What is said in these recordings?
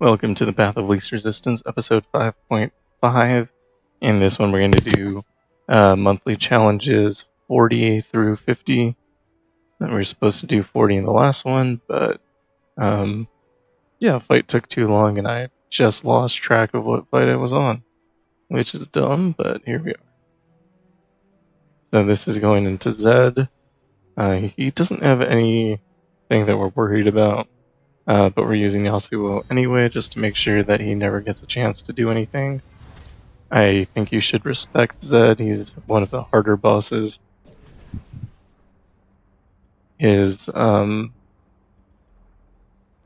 Welcome to the Path of Least Resistance, episode 5.5. In this one, we're going to do monthly challenges 40 through 50. We were supposed to do 40 in the last one, but fight took too long and I just lost track of what fight I was on, which is dumb, but here we are. So this is going into Zed. He doesn't have anything that we're worried about. But we're using Yasuo anyway, just to make sure that he never gets a chance to do anything. I think you should respect Zed. He's one of the harder bosses. I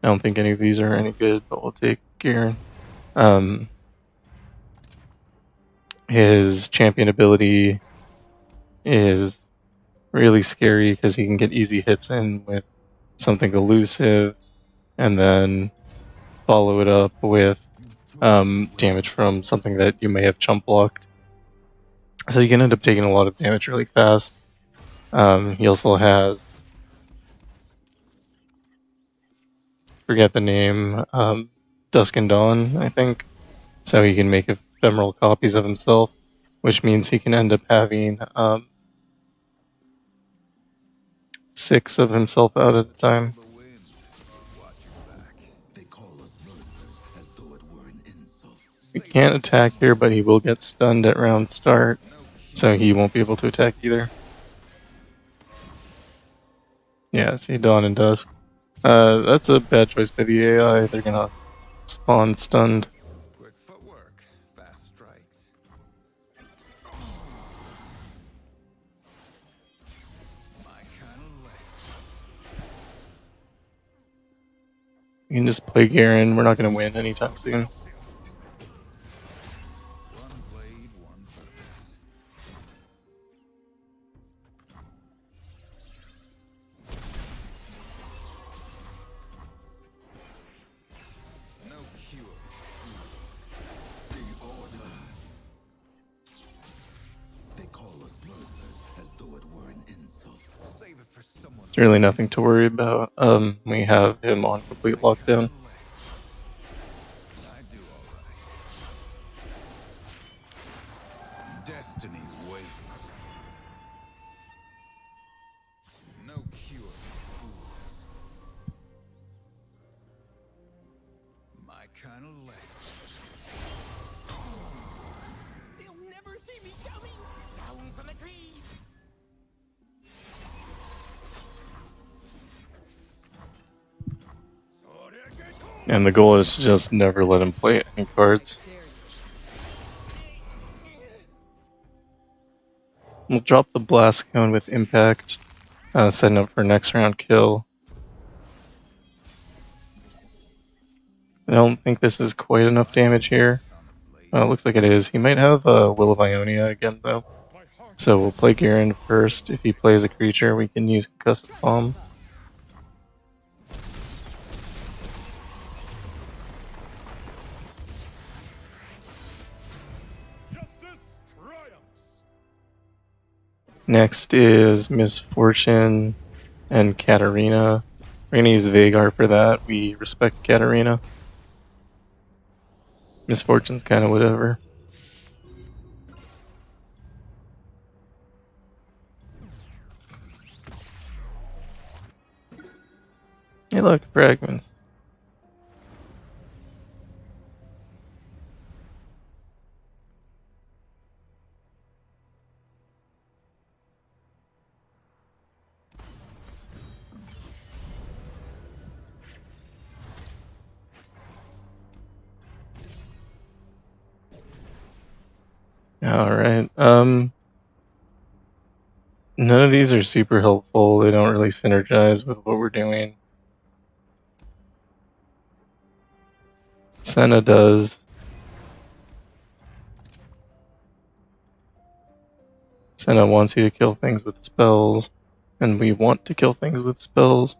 don't think any of these are any good, but we'll take Garen. His champion ability is really scary because he can get easy hits in with something elusive, and then follow it up with damage from something that you may have chump blocked. So you can end up taking a lot of damage really fast. He also has, forget the name, Dusk and Dawn, I think. So he can make ephemeral copies of himself, which means he can end up having 6 of himself out at a time. He can't attack here, but he will get stunned at round start, so he won't be able to attack either. Yeah, see, Dawn and Dusk. That's a bad choice by the AI. They're gonna spawn stunned. Quick footwork, fast strikes. My kind of left. You can just play Garen. We're not gonna win anytime soon. One blade, one purpose. No cure. The order. They call us brothers as though it were an insult. Save it for someone. There's really nothing to worry about. We have him on complete lockdown. I do all right. Destiny waits. No cure for fools. My kind of left. They'll never see me coming! Down from the tree! And the goal is to just never let him play any cards. We'll drop the blast cone with impact, setting up for next round kill. I don't think this is quite enough damage here. Looks like it is. He might have Will of Ionia again though. So we'll play Garen first. If he plays a creature, we can use Concussive Palm. Next is Misfortune and Katarina. We're gonna use Veigar for that. We respect Katarina. Misfortune's kind of whatever. Hey look, fragments. Alright, none of these are super helpful. They don't really synergize with what we're doing. Senna does. Senna wants you to kill things with spells, and we want to kill things with spells.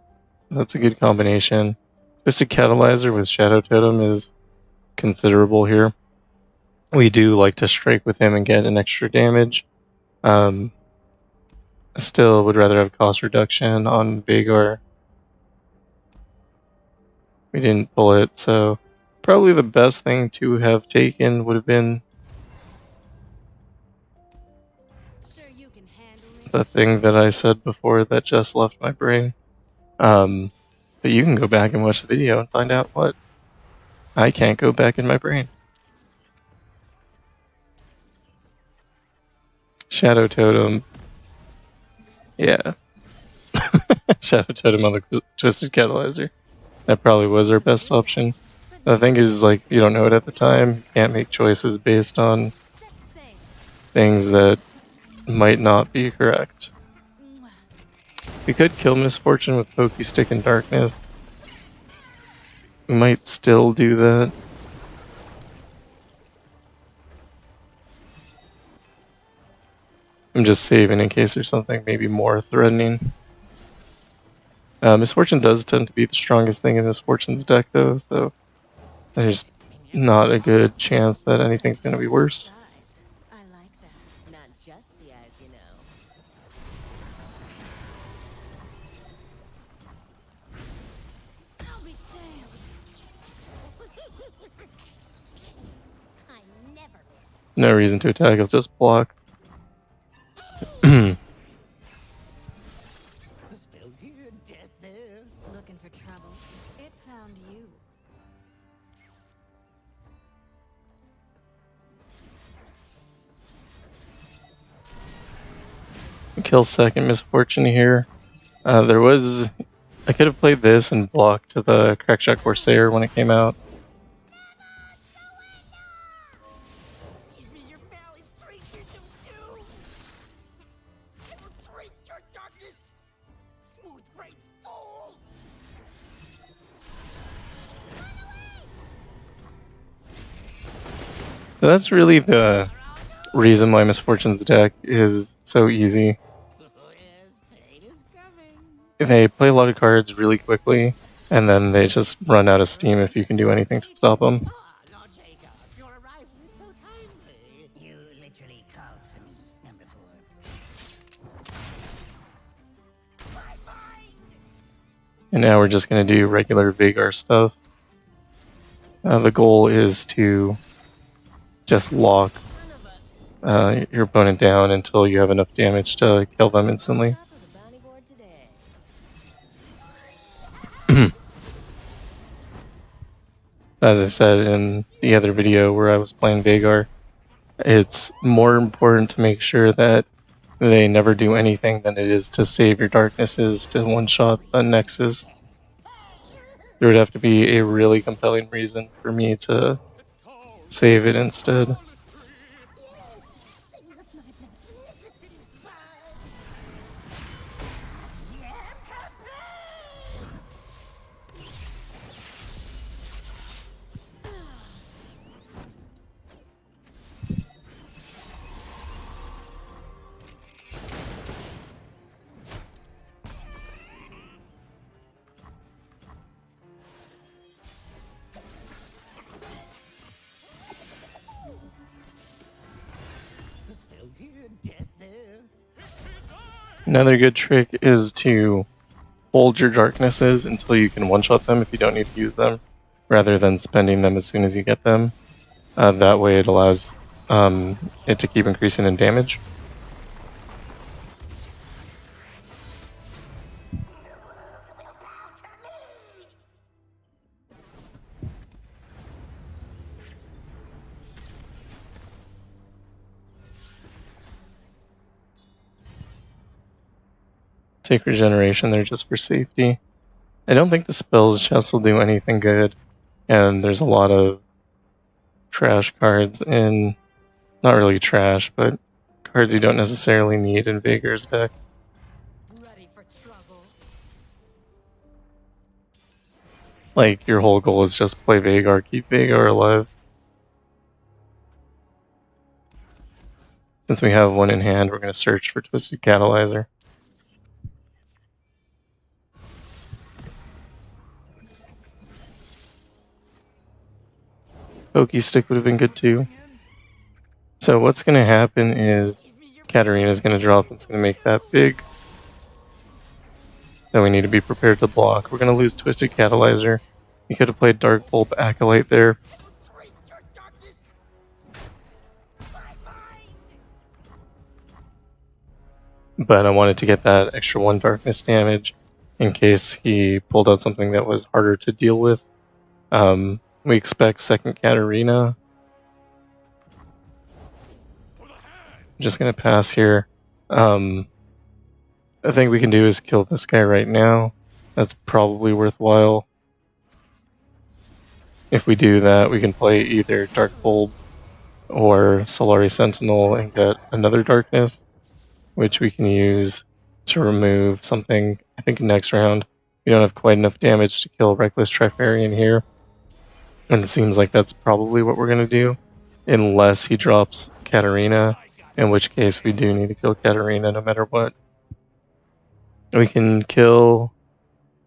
That's a good combination. Twisted Catalyzer with Shadow Totem is considerable here. We do like to strike with him and get an extra damage. Still would rather have cost reduction on Veigar. We didn't pull it, so Probably the best thing to have taken would have been Sure you can handle me. the thing that I said before that just left my brain. But you can go back and watch the video and find out what I can't go back in my brain. Shadow Totem. Yeah. Shadow Totem on the Twisted Catalyzer. That probably was our best option. The thing is, like, if you don't know it at the time, you can't make choices based on Set sail. things that might not be correct. We could kill Misfortune with Pokey Stick and Darkness. We might still do that. I'm just saving in case there's something maybe more threatening. Misfortune does tend to be the strongest thing in Misfortune's deck, though, so there's not a good chance that anything's going to be worse. I like that. Not just the eyes, you know. I'll be damned. I never miss. No reason to attack, I'll just block. Spell here, death there. Looking for trouble? It found you. Kill second Misfortune here. I could have played this and blocked to the Crackshot Corsair when it came out. Give me your valley's three systems too. It will drink your darkness. Smooth brain fool. So that's really the reason why Misfortune's deck is so easy. Yes, pain is coming. They play a lot of cards really quickly, and then they just run out of steam if you can do anything to stop them. Lord Veigar, your arrival is so timely. You literally called for me, number 4. My mind. And now we're just going to do regular Veigar stuff. The goal is to just lock your opponent down until you have enough damage to kill them instantly. Top of the bounty board today. As I said in the other video where I was playing Veigar, it's more important to make sure that they never do anything than it is to save your darknesses to one-shot the Nexus. There would have to be a really compelling reason for me to save it instead. Spell here, death there. Another good trick is to hold your darknesses until you can one-shot them if you don't need to use them, rather than spending them as soon as you get them. That way it allows it to keep increasing in damage. Take regeneration there just for safety. I don't think the spells chest will do anything good, and there's a lot of trash cards in, not really trash, but cards you don't necessarily need in Veigar's deck. Ready for trouble. Like, your whole goal is just play Veigar, keep Veigar alive. Since we have one in hand, we're going to search for Twisted Catalyzer. Pokey Stick would have been good too. So what's going to happen is Katarina is going to drop, it's going to make that big. Then we need to be prepared to block. We're going to lose Twisted Catalyzer. You could have played Dark Bulb Acolyte there, I will drink your darkness. My mind. but I wanted to get that extra 1 darkness damage in case he pulled out something that was harder to deal with. We expect second Katarina. I'm just gonna pass here. I think we can do is kill this guy right now. That's probably worthwhile. If we do that, we can play either Dark Bulb or Solari Sentinel and get another darkness, which we can use to remove something. I think next round we don't have quite enough damage to kill Reckless Trifarian here. And it seems like that's probably what we're going to do, unless he drops Katarina, in which case we do need to kill Katarina no matter what. We can kill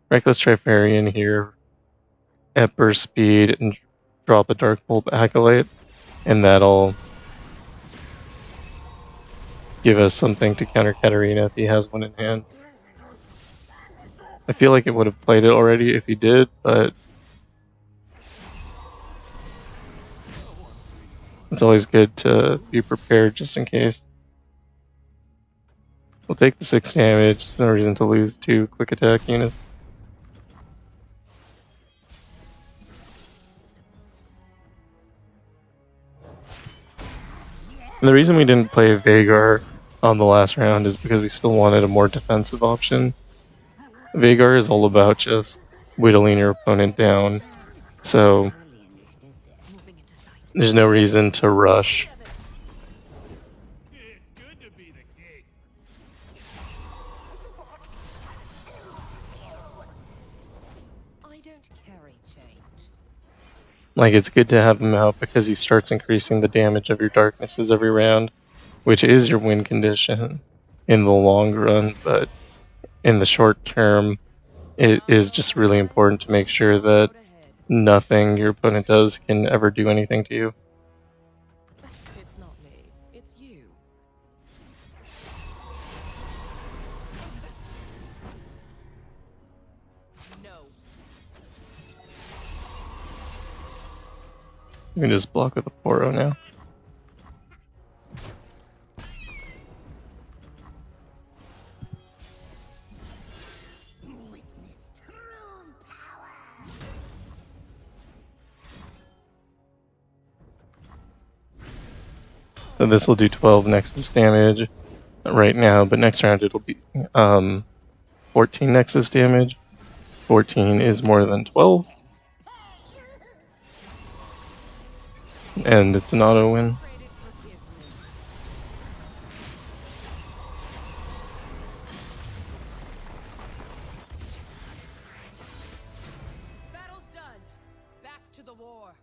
Reckless Trifarian here at burst speed and drop a Dark Bulb Acolyte, and that'll give us something to counter Katarina if he has one in hand. I feel like it would have played it already if he did, but it's always good to be prepared just in case. We'll take the 6 damage, no reason to lose 2 quick attack units. And the reason we didn't play Veigar on the last round is because we still wanted a more defensive option. Veigar is all about just whittling your opponent down, so there's no reason to rush. It's good to be the king. I don't carry change. Like, it's good to have him out because he starts increasing the damage of your darknesses every round, which is your win condition in the long run, but in the short term, it is just really important to make sure that nothing your opponent does can ever do anything to you. It's not me. It's you. No. You can just block with a Poro now. Witness true power. So this will do 12 Nexus damage right now, but next round it'll be 14 Nexus damage. 14 is more than 12. And it's an auto win. Traded forgive me. Battle's done. Back to the war.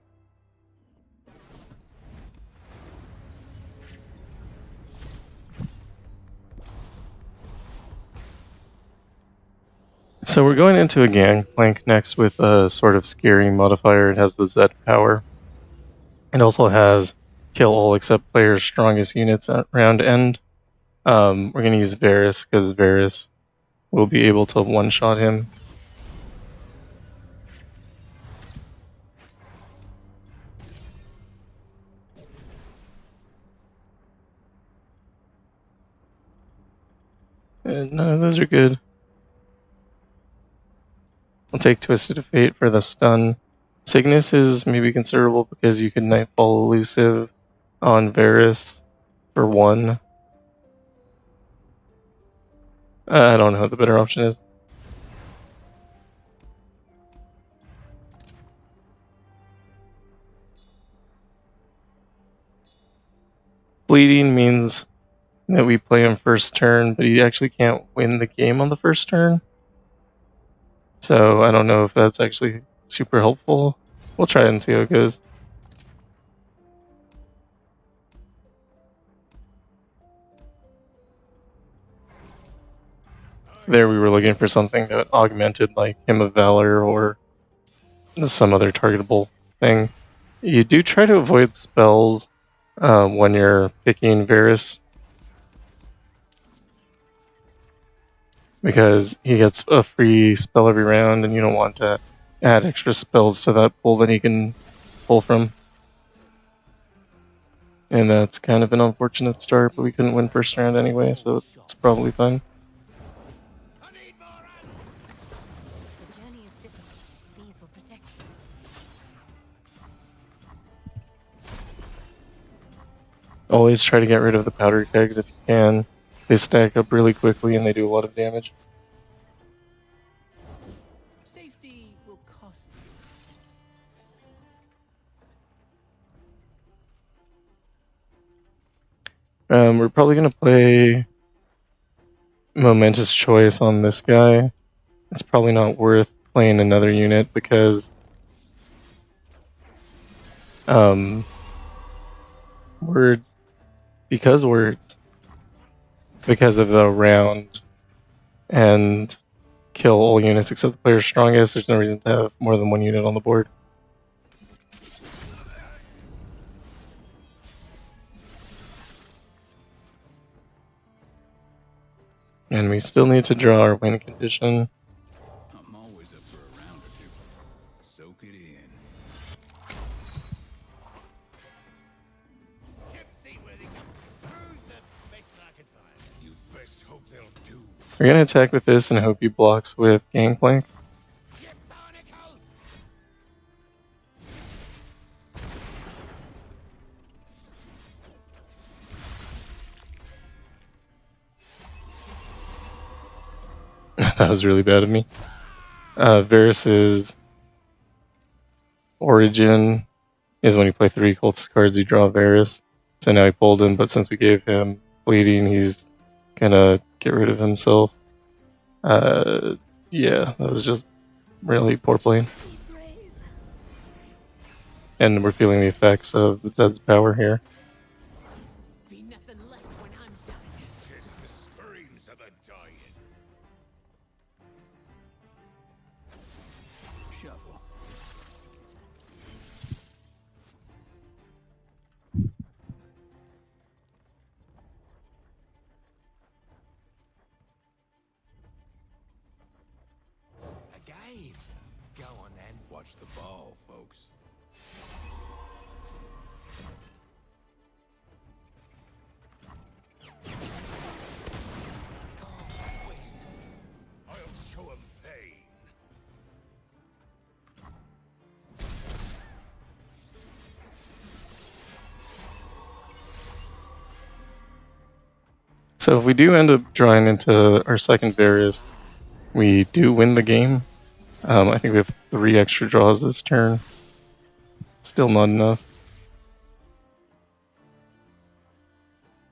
So we're going into a Gangplank next with a sort of scary modifier. It has the Z power. It also has kill all except player's strongest units at round end. We're going to use Varus because Varus will be able to one-shot him. No, those are good. I'll take Twisted Fate for the stun. Cygnus is maybe considerable because you can Nightfall Elusive on Varus for 1. I don't know what the better option is. Bleeding means that we play him first turn, but he actually can't win the game on the first turn. So I don't know if that's actually super helpful. We'll try it and see how it goes. There we were looking for something that augmented like Hymn of Valor or some other targetable thing. You do try to avoid spells when you're picking Varus, because he gets a free spell every round and you don't want to add extra spells to that pool that he can pull from. And that's kind of an unfortunate start, but we couldn't win first round anyway, so it's probably fine. I need more ammo. The journey is difficult. These will protect you. Always try to get rid of the powder kegs if you can. They stack up really quickly and they do a lot of damage. Safety will cost you. We're probably going to play Momentous Choice on this guy. It's probably not worth playing another unit because words because of the round and kill all units except the player's strongest. There's no reason to have more than one unit on the board. And we still need to draw our win condition. I'm always up for a round or two. Soak it in. Tipsy where they come. Who's the best I can find? You best hope they'll do. We're going to attack with this and hope he blocks with Gangplank. Get barnacle! That was really bad of me. Varus's origin is when you play 3 cultist cards, you draw Varus. So now he pulled him, but since we gave him bleeding, he's gonna get rid of himself. Yeah, that was just really poor playing. Be brave. And we're feeling the effects of Zed's power here. Be nothing left when I'm done. Just the screams of the dying. Shuffle. A game. Go on then. Watch the ball, folks. I'll show 'em pain. So if we do end up drawing into our second Varus, we do win the game. I think we have 3 extra draws this turn. Still not enough.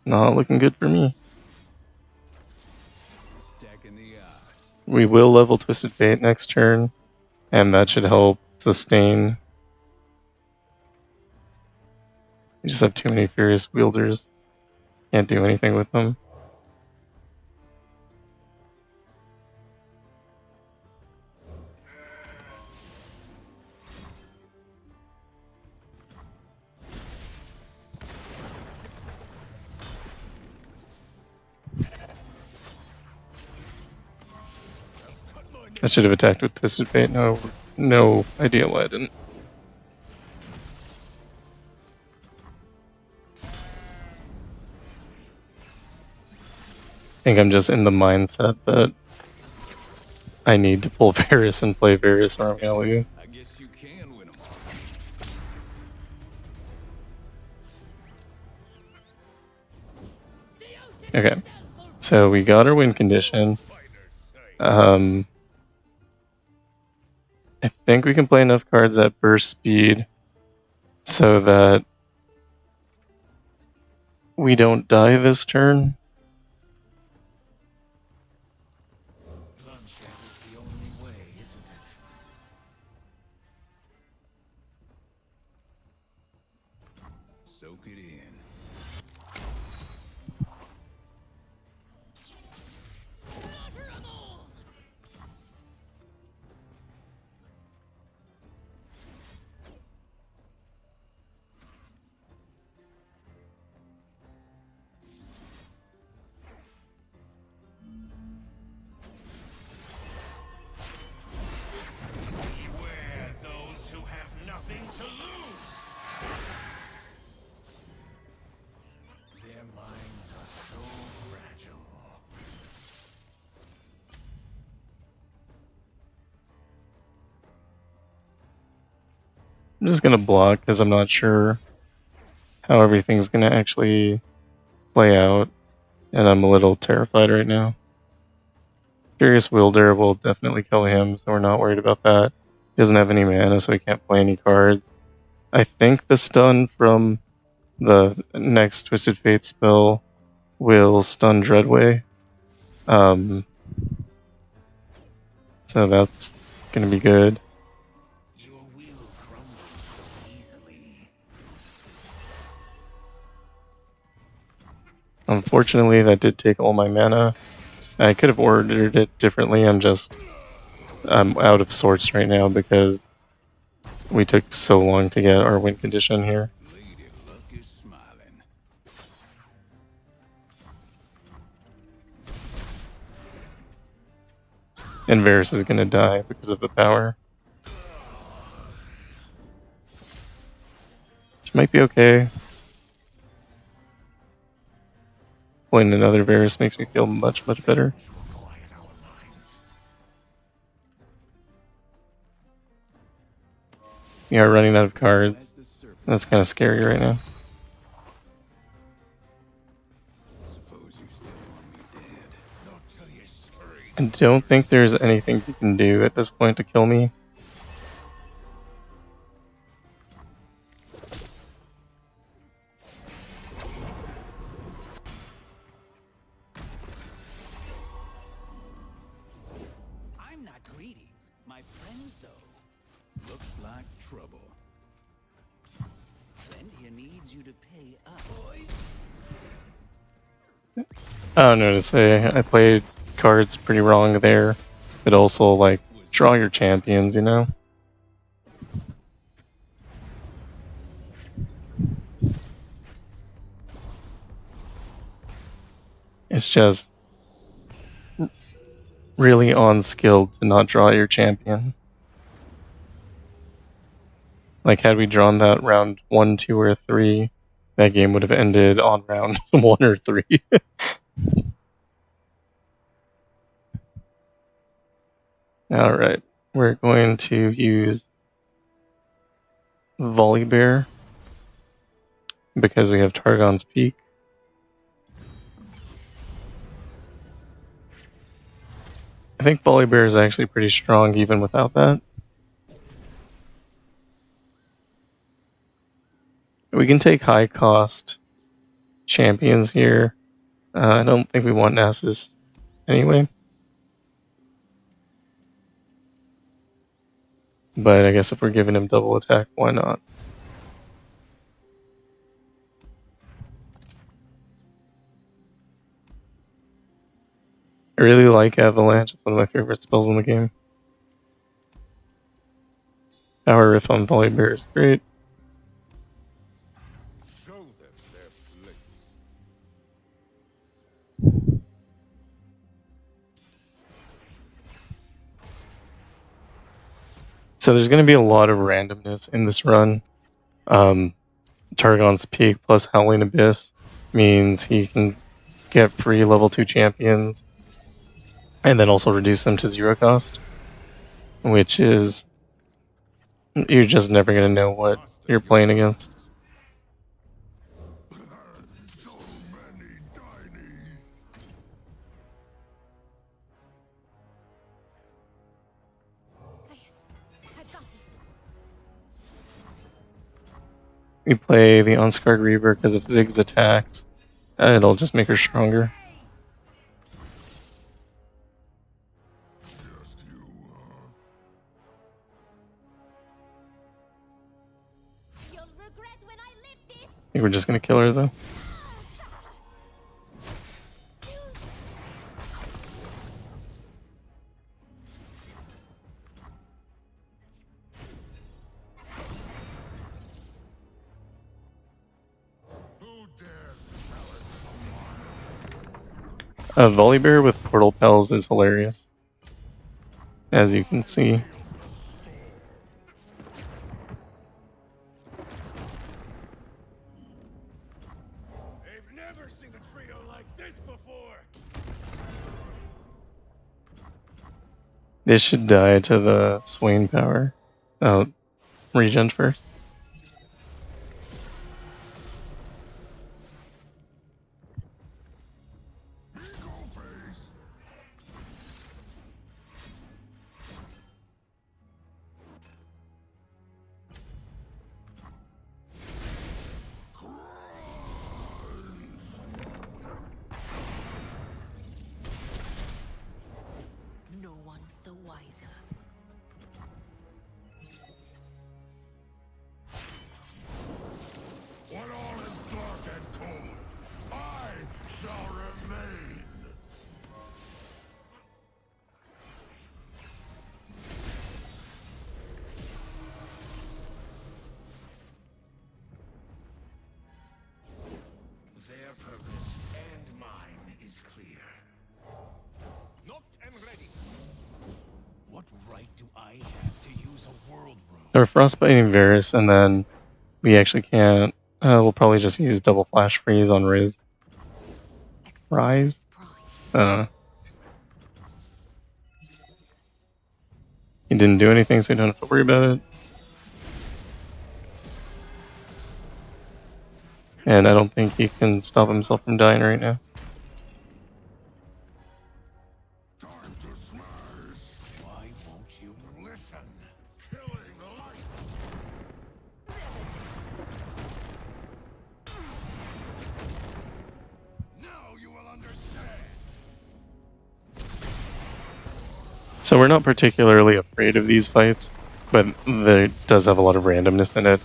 Not looking good for me. Stacking the odds. We will level Twisted Fate next turn, and that should help sustain. We just have too many Furious Wielders. Can't do anything with them. I should have attacked with Twisted Fate. No idea why I didn't. I think I'm just in the mindset that I need to pull Varus and play Varus or I'm gonna lose. I guess you can win them all. Okay, so we got our win condition. I think we can play enough cards at burst speed so that we don't die this turn. Bloodshed is the only way, isn't it? Soak it in. Slaughter 'em all! I'm just gonna block because I'm not sure how everything's gonna actually play out, and I'm a little terrified right now. Furious Wielder will definitely kill him, so we're not worried about that. He doesn't have any mana, so he can't play any cards. I think the stun from the next Twisted Fate spell will stun Dreadway. So that's gonna be good. Your will crumbles so easily. Unfortunately, that did take all my mana. I could have ordered it differently. I'm out of sorts right now because we took so long to get our win condition here. Lady Luck is smiling. And Varus is gonna die because of the power. Which might be okay. Playing another Varus makes me feel much, much better. We are running out of cards. As the serpent, That's kind of scary right now. suppose you still want me dead. Not till you scream. I don't think there's anything you can do at this point to kill me. I'm not greedy. My friends, though. Looks like trouble. Vendia needs you to pay up. Boys, I don't know to say. I played cards pretty wrong there, but also like draw your champions, you know? It's just really unskilled to not draw your champion. Like, had we drawn that round 1, 2, or 3, that game would have ended on round 1 or 3. Alright, we're going to use Volibear because we have Targon's Peak. I think Volibear is actually pretty strong even without that. We can take high cost champions here. I don't think we want Nasus anyway. But I guess if we're giving him double attack, why not? I really like Avalanche. It's one of my favorite spells in the game. Power Riff on Volibear is great. show them their place. So there's going to be a lot of randomness in this run. Targon's Peak plus Howling Abyss means he can get free level 2 champions and then also reduce them to 0 cost, which is, you're just never going to know what you're playing against. So many tiny. I've got this. We play the Unscarred Reaver because of Zig's attacks. It'll just make her stronger. Just you, You'll regret when I lift this. I think we're just going to kill her though. Who dares challenge Volibear with Portal Pels is hilarious, as you can see. They've never seen a trio like this before. This should die to the Swain power. Oh, regen first. Or frostbiting Varus, and then we actually can't. We'll probably just use double flash freeze on Riz. Rise? He didn't do anything, so we don't have to worry about it. And I don't think he can stop himself from dying right now. Why won't you listen? Killing lights. Now you will understand. So we're not particularly afraid of these fights, but there does have a lot of randomness in it.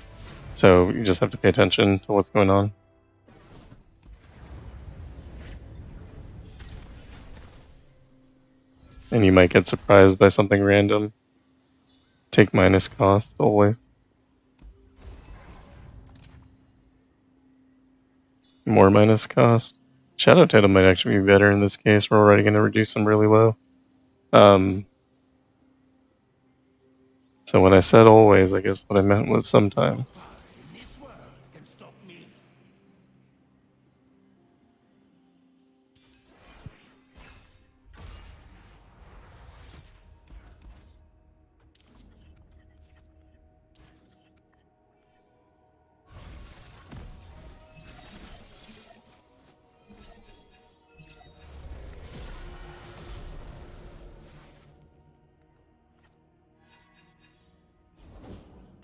So you just have to pay attention to what's going on. And you might get surprised by something random. Take minus cost, always. More minus cost. Shadow Title might actually be better in this case. We're already going to reduce them really low. So when I said always, I guess what I meant was sometimes. In this world can stop me.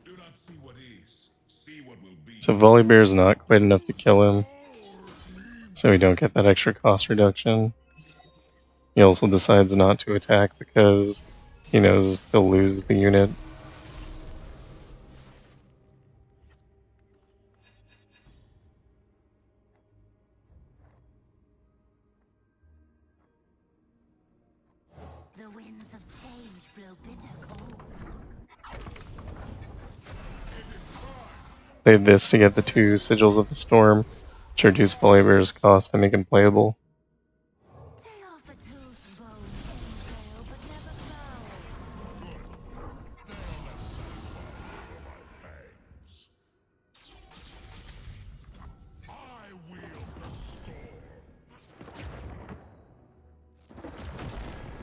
Do not see what is. See what will be. So Volibear is not quite enough to kill him. So we don't get that extra cost reduction. He also decides not to attack because he knows he'll lose the unit. The winds of change blow bitter cold. Played this to get the 2 Sigils of the Storm, which reduce Volibear's cost and make him playable. They offer tooth, bone, entrail, but never flowers. They're less satisfying for my fangs. I wield the storm.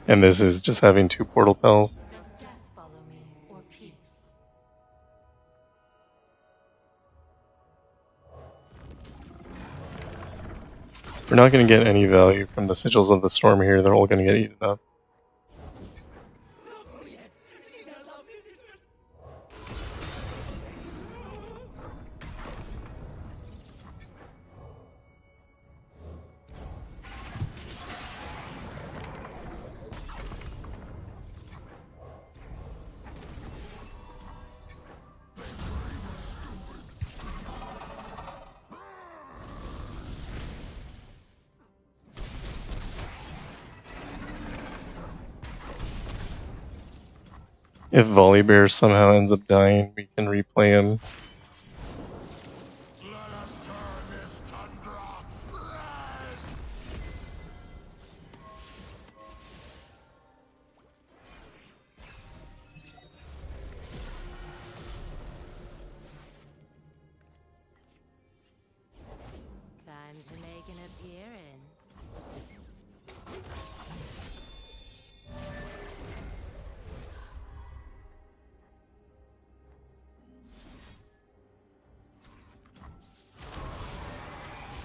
And this is just having 2 Portal Pells. Does death follow me, or peace? We're not going to get any value from the Sigils of the Storm here. They're all going to get eaten up. If Volibear somehow ends up dying, we can replay him. Let us turn this tundra red. Time to make an appearance.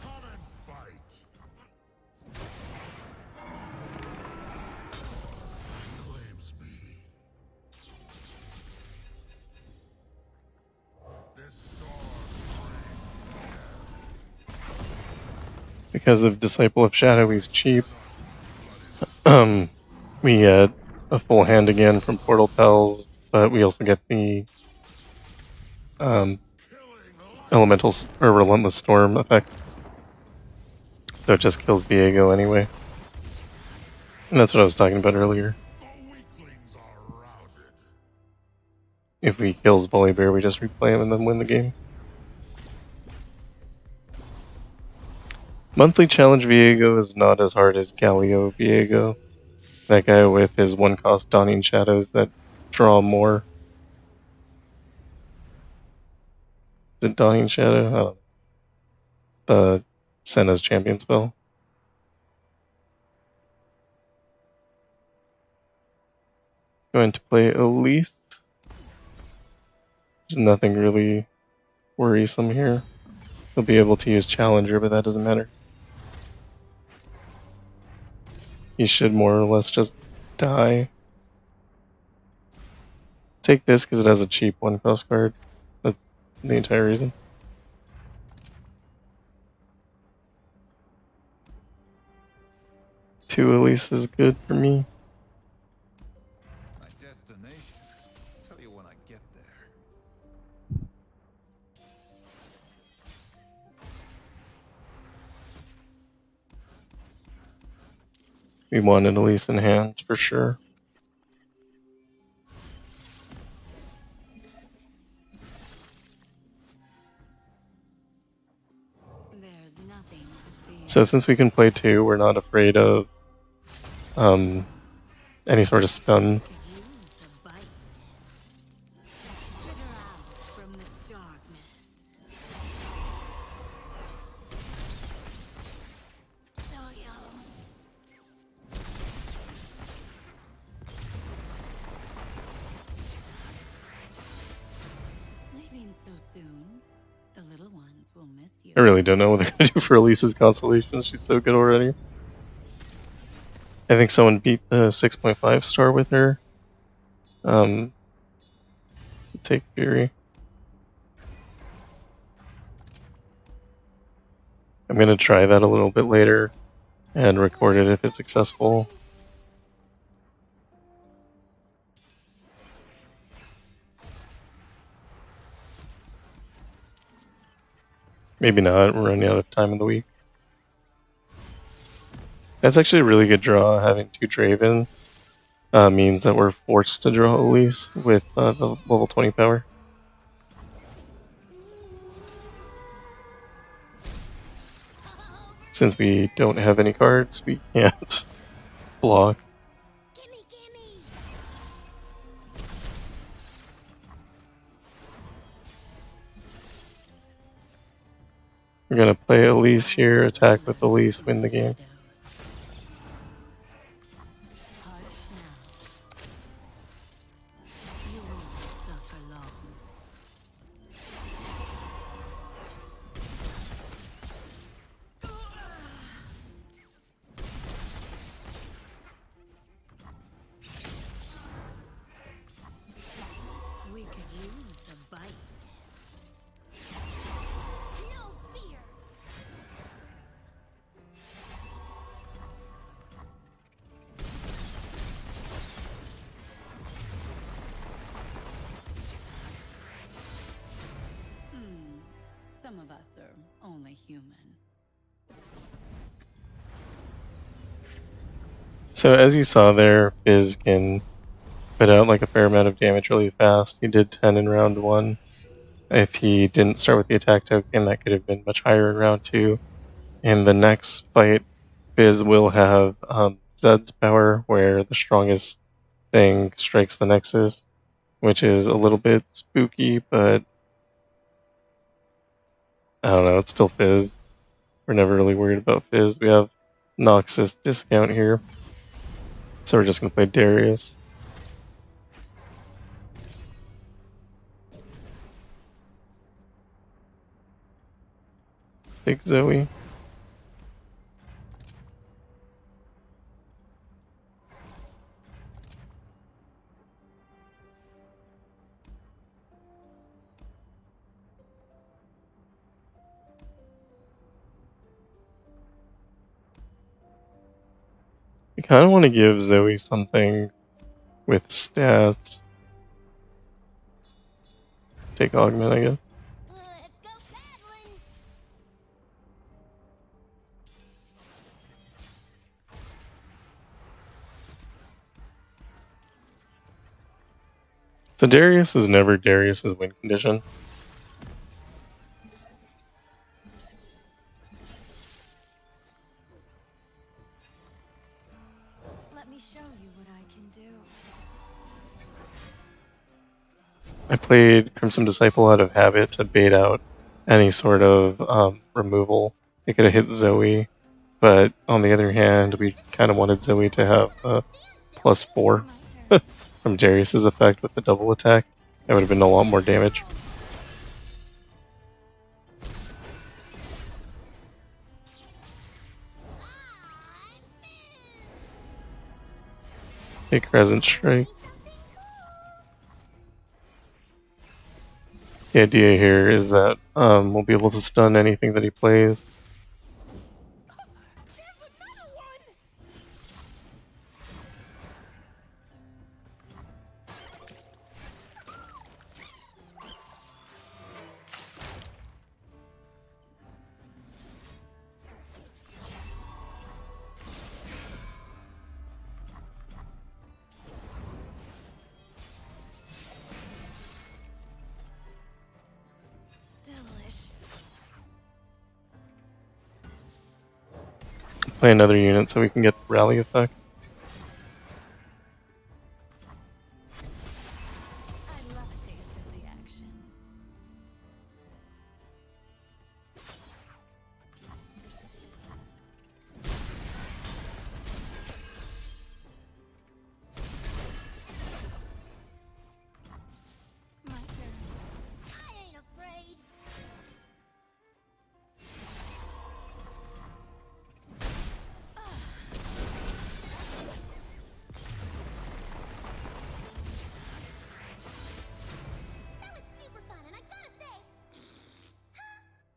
Come and fight. He claims me. This storm brings death. Because of Disciple of Shadow, he's cheap. We get a full hand again from Portal Pells, but we also get the Elemental or Relentless Storm effect. So it just kills Viego anyway. And that's what I was talking about earlier. The weaklings are routed. If he kills Volibear, we just replay him and then win the game. Monthly Challenge Viego is not as hard as Galio Viego. That guy with his 1-cost Dawning Shadows that draw more. Is it Dying Shadow? I don't know. The Senna's champion spell. Going to play Elise. There's nothing really worrisome here. He'll be able to use Challenger, but that doesn't matter. He should more or less just die. Take this because it has a cheap 1-cost card. That's the entire reason. Two Elise is good for me. My destination. Tell you when I get there. We want an Elise in hand for sure. There's nothing to fear. So since we can play two, we're not afraid of any sort of stuns. Use the bite. Figure out from the darkness. So young. Leaving so soon, the little ones will miss you. I really don't know what they're gonna do for Elise's constellation. She's so good already. I think someone beat the 6.5 star with her. Take Fury. I'm gonna try that a little bit later and record it if it's successful. Maybe not, we're running out of time in the week. That's actually a really good draw. Having two Draven means that we're forced to draw Elise with the level 20 power. Since we don't have any cards, we can't block. Gimme, gimme! We're gonna play Elise here, attack with Elise, win the game. Hearts now. You will suffer long. We could use a bite. No fear! Some of us are only human. So as you saw there, Fizz can put out like a fair amount of damage really fast. He did 10 in round 1. If he didn't start with the attack token, that could have been much higher in round 2. In the next fight, Fizz will have Zed's power, where the strongest thing strikes the Nexus, which is a little bit spooky, but I don't know, it's still Fizz. We're never really worried about Fizz. We have Noxus discount here, so we're just going to play Darius. Take Zoe. I kind of want to give Zoe something with stats. Take Augment, I guess. Let's go paddling! So Darius is never Darius's win condition. Let me show you what I can do. I played Crimson Disciple out of habit to bait out any sort of removal. It could have hit Zoe, but on the other hand, we kind of wanted Zoe to have +4 My turn. from Darius's effect with the double attack. That would have been a lot more damage. Take Crescent Strike. The idea here is that we'll be able to stun anything that he plays. There's another one! Delish. Play another unit so we can get the rally effect. I love a taste of the action. My turn. I ain't afraid. That was super fun, and I gotta say,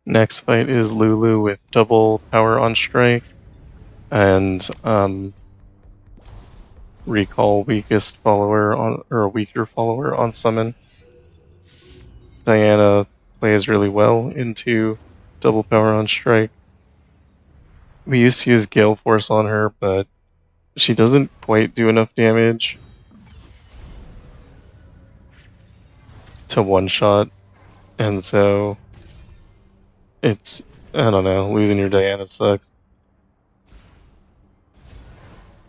Next fight is Lulu with double power on strike and recall weakest follower on or a weaker follower on summon. Diana plays really well into double power on strike. We used to use Gale Force on her, but she doesn't quite do enough damage to one shot, and so it's, I don't know, losing your Diana sucks.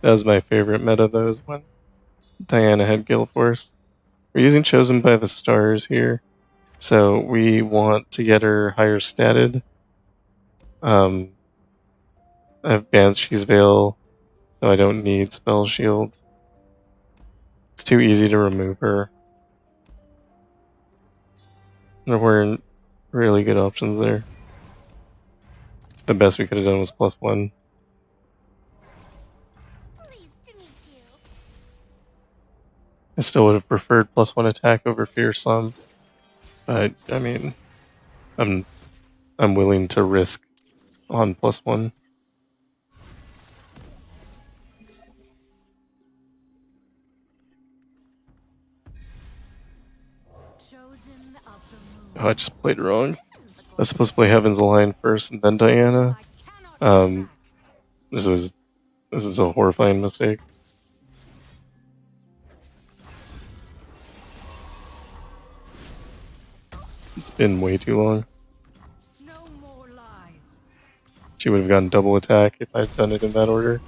That was my favorite meta though, is when Diana had Gale Force. We're using Chosen by the Stars here, so we want to get her higher statted. I have Banshee's Veil, so I don't need Spell Shield. It's too easy to remove her. There weren't really good options there. The best we could have done was +1. pleased to meet you. I still would have preferred +1 attack over Fearsome, but I mean, I'm willing to risk on +1. Chosen of the moon. Oh, I just played wrong. This isn't the I was closest supposed to play Heaven's Line first and then Diana. I cannot turn Um, back. this is a horrifying mistake. It's been way too long. No more lies. She would have gotten double attack if I'd done it in that order.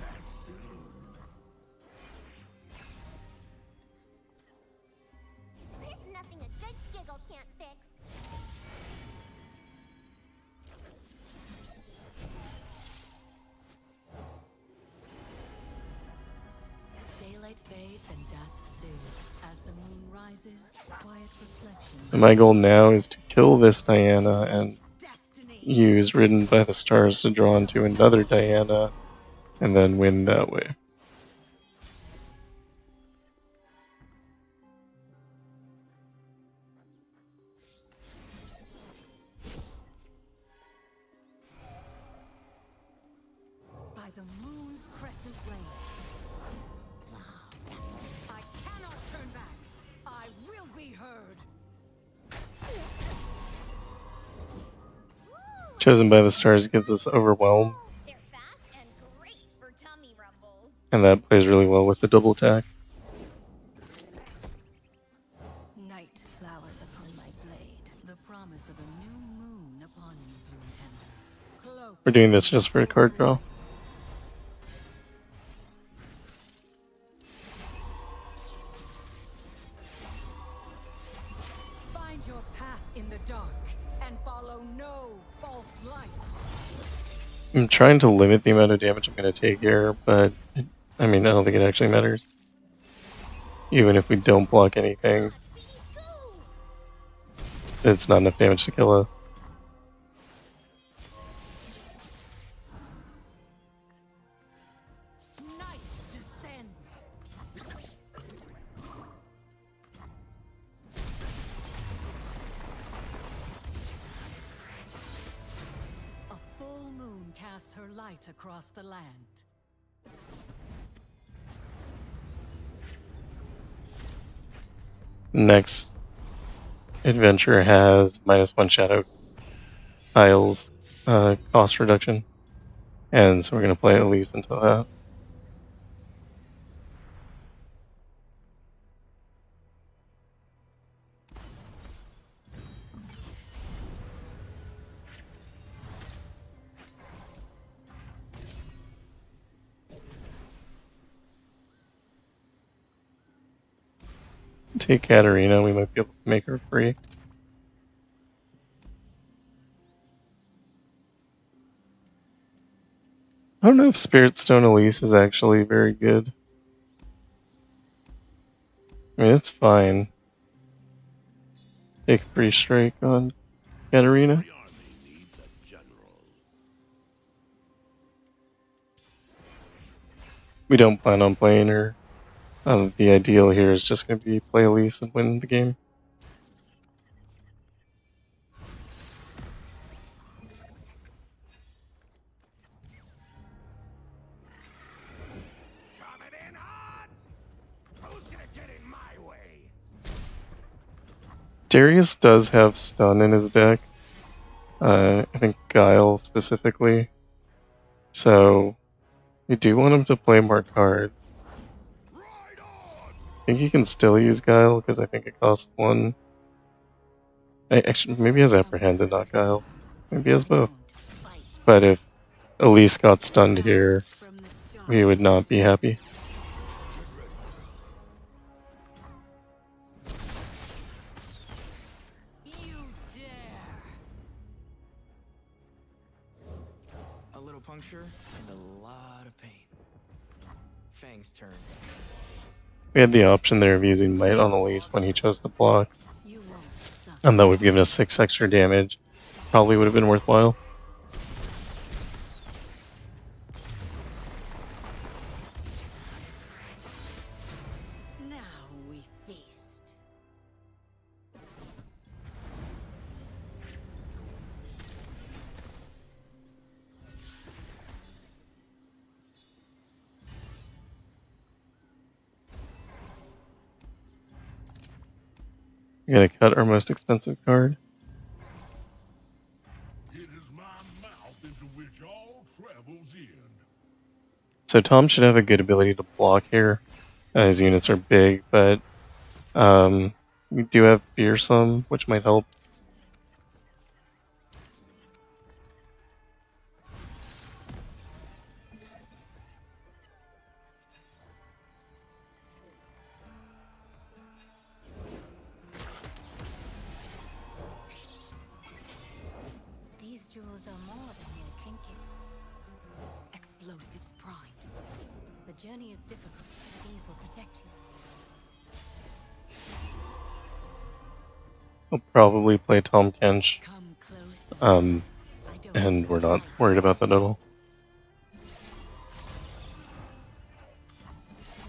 There's nothing a good giggle can't fix. Daylight fades and dusk soothes. As the moon rises, quiet reflection. And my goal now is to kill this Diana and Destiny. use Ridden by the Stars to draw into another Diana and then win that way. By the moon's crescent ray. I cannot turn back. I will be heard. Chosen by the Stars gives us Overwhelm, They're fast and great for tummy rumbles. and that plays really well with the double attack. Night flowers upon my blade. The promise of a new moon upon you, blue tender. Cloak. We're doing this just for a card draw. Find your path in the dark and follow no false light. I'm trying to limit the amount of damage I'm going to take here, but I mean, I don't think it actually matters. Even if we don't block anything, it's not enough damage to kill us. Night descends. A full moon casts her light across the land. Next adventure has -1 shadow tiles cost reduction, and so we're going to play Elise into that. Take Katarina, we might be able to make her free. I don't know if Spirit Stone Elise is actually very good. I mean, it's fine. Take free strike on Katarina. The army needs a general. We don't plan on playing her. The ideal here is just going to be play Elise and win the game. Coming in hot! Who's gonna get in my way? Darius does have stun in his deck. I think Guile specifically. So we do want him to play more cards. Right on! I think he can still use Guile because I think it costs 1. Actually, maybe he has Apprehend and not Guile. Maybe he has both. But if Elise got stunned here, we would not be happy. You dare! A little puncture and a lot of pain. Fang's turn. We had the option there of using Might on Elise when he chose to block, You won't suffer. and that would have given us 6 extra damage. Probably would have been worthwhile. Now we feast. We're gonna cut our most expensive card. It is my mouth into which all travels in. So Tahm should have a good ability to block here. His units are big, but we do have Fearsome, which might help. These jewels are more than mere trinkets. Explosives primed. The journey is difficult, but these will protect you. We'll probably play Tahm Kench, Come close. I don't and we're not worried about that at all.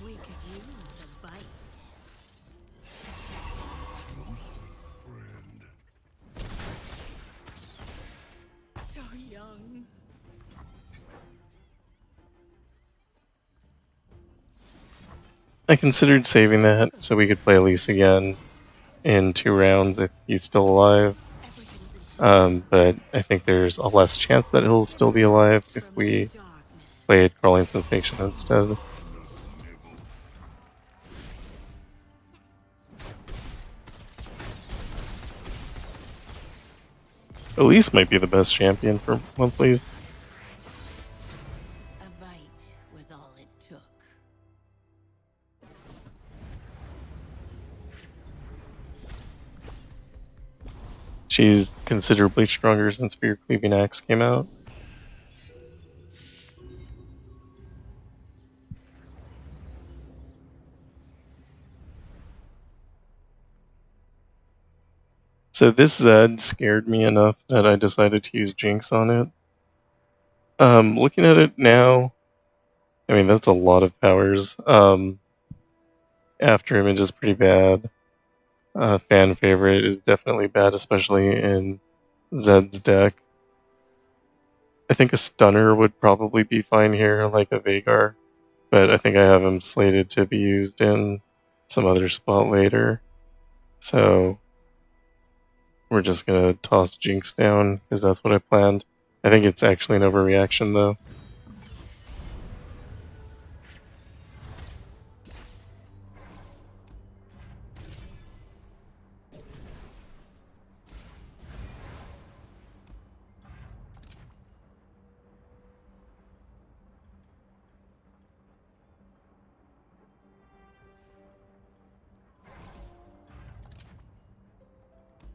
We could use a bite. Friend. So young. I considered saving that so we could play Elise again in 2 rounds if he's still alive. But I think there's a less chance that he'll still be alive if we played Crawling Sensation instead. Elise might be the best champion for monthlies. A bite was all it took. She's considerably stronger since Spear Cleaving Axe came out. So this Zed scared me enough that I decided to use Jinx on it. Looking at it now, I mean, that's a lot of powers. After Image is pretty bad. Fan Favorite is definitely bad, especially in Zed's deck. I think a Stunner would probably be fine here, like a Veigar. But I think I have him slated to be used in some other spot later. So we're just gonna toss Jinx down, because that's what I planned. I think it's actually an overreaction, though.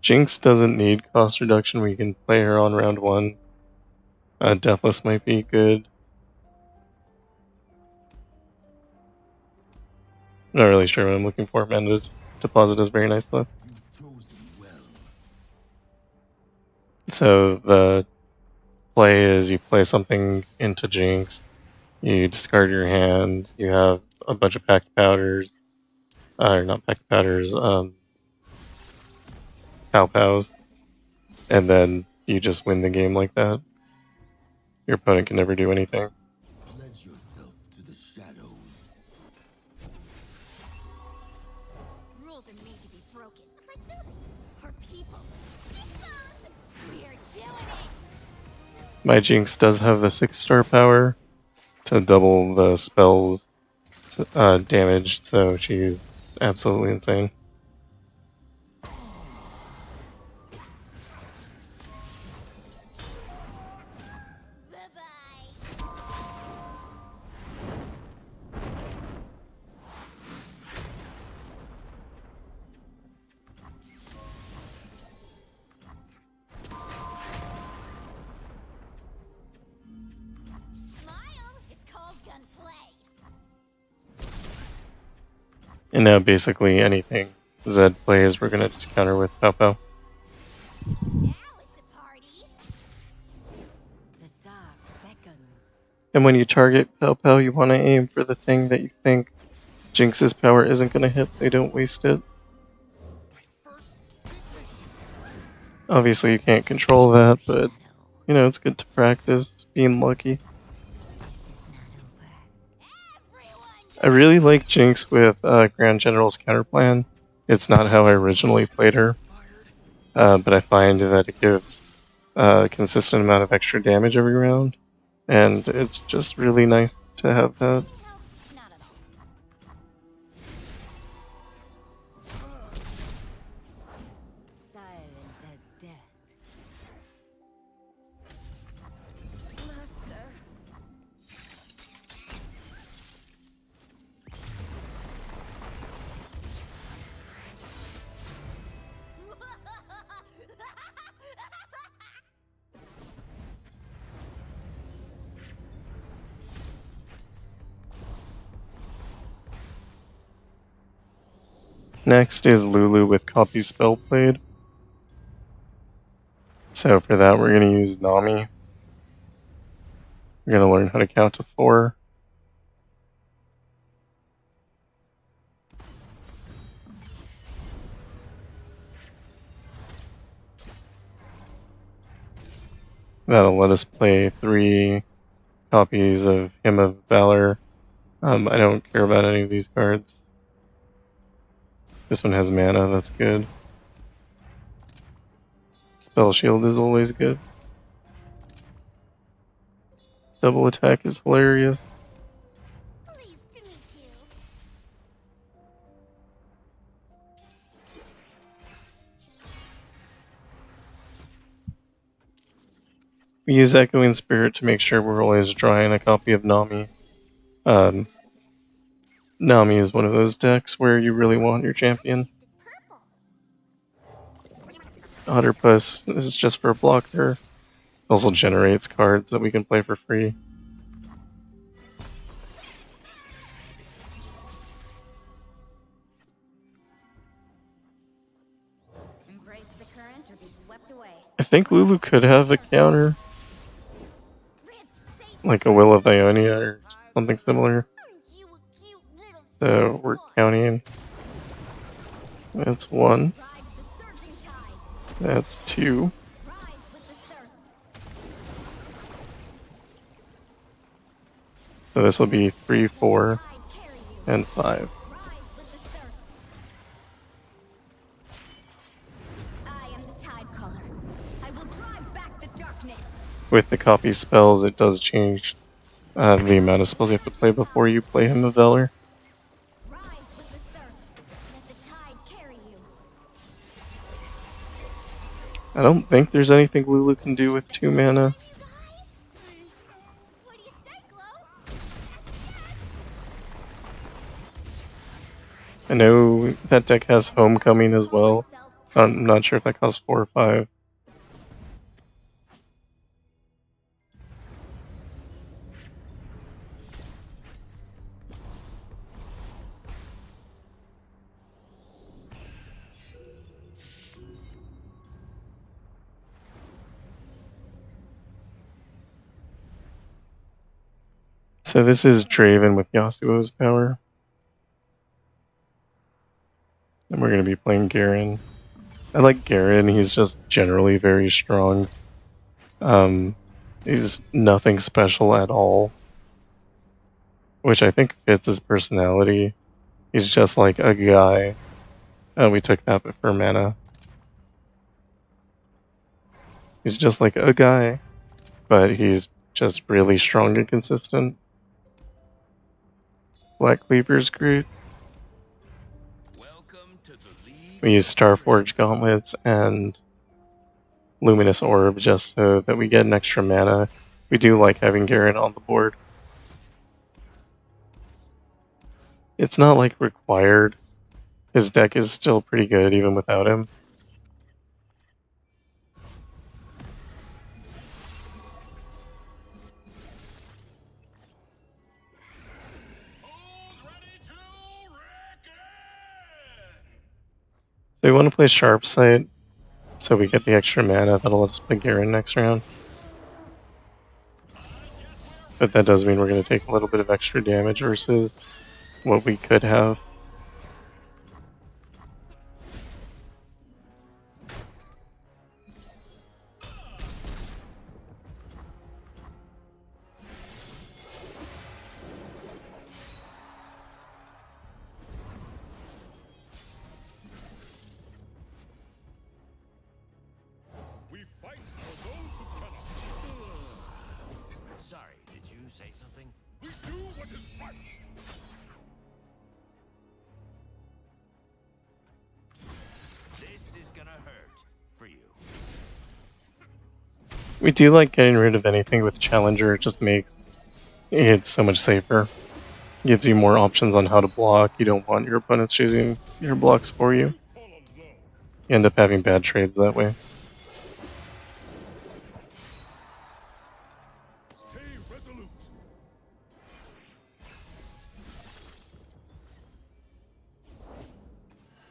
Jinx doesn't need cost reduction. We can play her on round 1. Deathless might be good. Not really sure what I'm looking for. Mana deposit is very nice though. So the play is you play something into Jinx, you discard your hand, you have a bunch of packed powders, or not packed powders, pow-pows, and then you just win the game like that. Your opponent can never do anything. Pledge yourself to the shadows. Rules are made to be broken. Like buildings or people. We're doing it! My Jinx does have the 6-star power to double the spell's damage, so she's absolutely insane. Bye-bye! Smile! It's called gunplay. And now basically anything Zed plays, we're gonna just counter with pow-pow. Now it's a party. The dark beckons. And when you target pow-pow, you want to aim for the thing that you think Jinx's power isn't going to hit, so you don't waste it. Obviously you can't control that, but you know, it's good to practice being lucky. I really like Jinx with Grand General's counterplan. It's not how I originally played her, but I find that it gives a consistent amount of extra damage every round, and it's just really nice to have that. Not at all. Silent as death. Master. Next is Lulu with Copy Spellblade. So for that we're going to use Nami. We're going to learn how to count to 4. That'll let us play 3 copies of Hymn of Valor. I don't care about any of these cards. This one has mana, that's good. Spell Shield is always good. Double attack is hilarious. Pleased to meet you. We use Echoing Spirit to make sure we're always drawing a copy of Nami. Nami is one of those decks where you really want your champion. Purple. Otter Puss is just for a blocker. Also generates cards that we can play for free. Embrace the current or be swept away. I think Lulu could have a counter, like a Will of Ionia or something similar. Aren't you a cute little So we're counting. That's 1. Ride the surging tide. That's 2. Rise with the surf. So this will be 3, 4, Tide carry you. and 5. Rise with the surf. I am the tide caller. I will drive back the darkness. With the copy spells, it does change the amount of spells you have to play before you play him a Valor. Rise with the surf. Let the tide carry you. I don't think there's anything Lulu can do with 2 mana. What do you say, Glow? I know that deck has Homecoming as well. I'm not sure if that costs 4 or 5. So this is Draven with Yasuo's power. And we're going to be playing Garen. I like Garen, he's just generally very strong. He's nothing special at all, which I think fits his personality. He's just like a guy. We took that for mana. He's just like a guy, but he's just really strong and consistent. Black Cleaver's great. Welcome to the League. We use Starforge Gauntlets and Luminous Orb just so that we get an extra mana. We do like having Garen on the board. It's not like required. His deck is still pretty good even without him. Who's ready to reckon? So we want to play Sharp Sight so we get the extra mana that'll let us play Garen next round. But that does mean we're going to take a little bit of extra damage versus what we could have. We fight for those who cannot. Sorry, did you say something? We do what is right. This is gonna hurt for you. We do like getting rid of anything with Challenger, it just makes it so much safer. Gives you more options on how to block, you don't want your opponents choosing your blocks for you. All alone. You end up having bad trades that way. Stay resolute.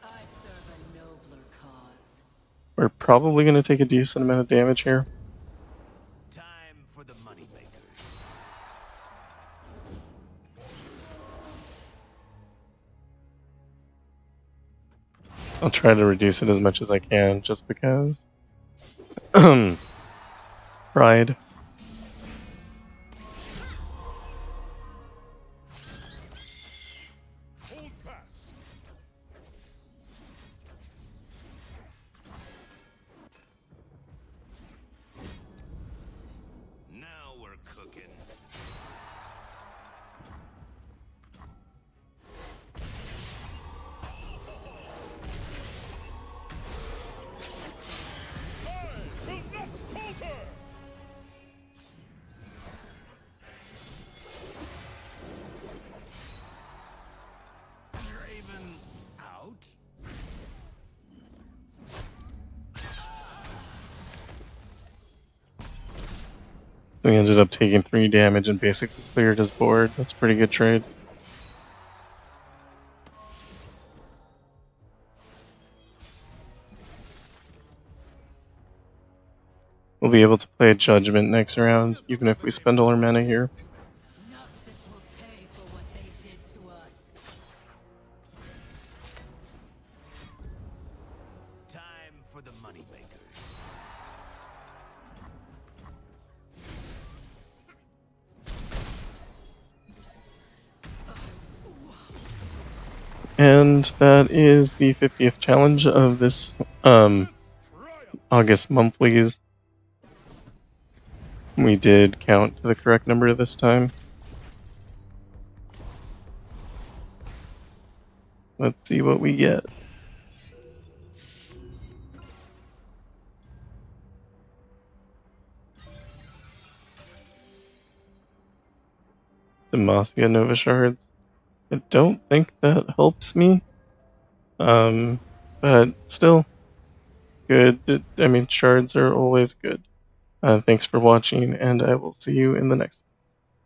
I serve a nobler cause. We're probably going to take a decent amount of damage here. Time for the moneymakers. I'll try to reduce it as much as I can, just because. Pride. Hold fast. Now we're cooking. I will not falter. We ended up taking 3 damage and basically cleared his board. That's a pretty good trade. We'll be able to play Judgment next round, even if we spend all our mana here. Noxus will pay for what they did to us. Time for the moneymakers. And that is the 50th challenge of this August monthlies. We did count to the correct number this time. Let's see what we get. Demacia Nova Shards. I don't think that helps me. But still, good. I mean, shards are always good. Thanks for watching, and I will see you in the next one.